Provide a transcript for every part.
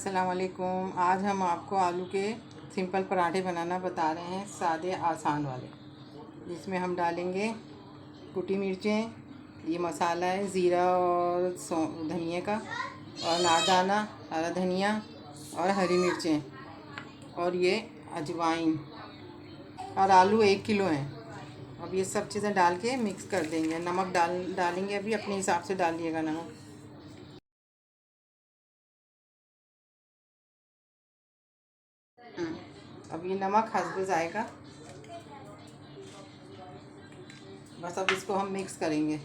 अस्सलाम वालेकुम। आज हम आपको आलू के सिंपल पराठे बनाना बता रहे हैं, सादे आसान वाले। जिसमें हम डालेंगे कुटी मिर्चें, ये मसाला है ज़ीरा और धनिया का, और नारदाना, हरा धनिया और हरी मिर्चें, और ये अजवाइन, और आलू 1 किलो हैं। अब ये सब चीज़ें डाल के मिक्स कर देंगे। नमक डालेंगे, अभी अपने हिसाब से डालिएगा नमक। अब ये नमक हस्ब जाएगा। बस अब इसको हम मिक्स करेंगे।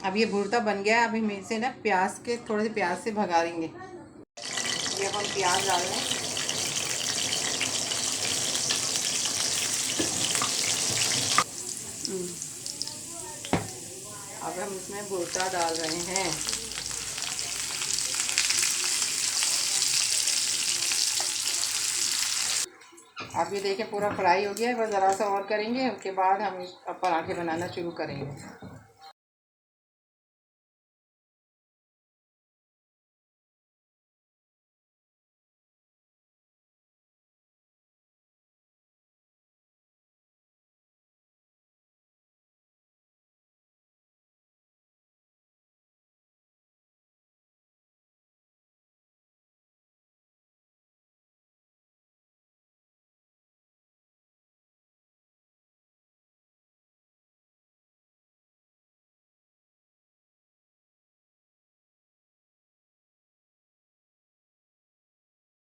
अब ये भुर्ता बन गया है। अभी हम इसे ना थोड़े से प्याज से भगाएंगे। ये अब हम प्याज डाल रहे हैं। अब हम इसमें भुर्ता डाल रहे हैं। अब ये देखें पूरा फ्राई हो गया है। बस ज़रा सा और करेंगे, उसके बाद हम अब पराठे बनाना शुरू करेंगे।